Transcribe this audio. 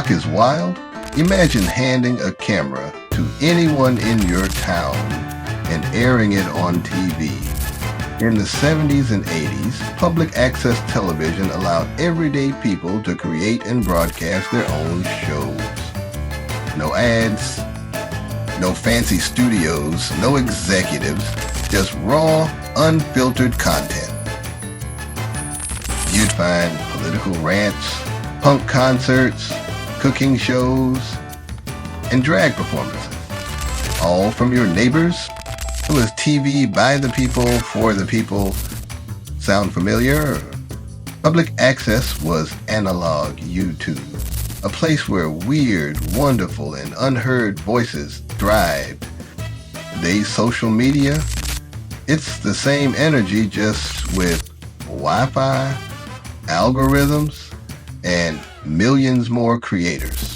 shock is wild? Imagine handing a camera to anyone in your town and airing it on TV. In the 70s and 80s, public access television allowed everyday people to create and broadcast their own shows. No ads, no fancy studios, no executives, just raw, unfiltered content. You'd find political rants, punk concerts, cooking shows, and drag performances, all from your neighbors. It was TV by the people, for the people. Sound familiar? Public access was analog YouTube, a place where weird, wonderful, and unheard voices thrived. Today's social media, it's the same energy, just with Wi-Fi, algorithms, and millions more creators.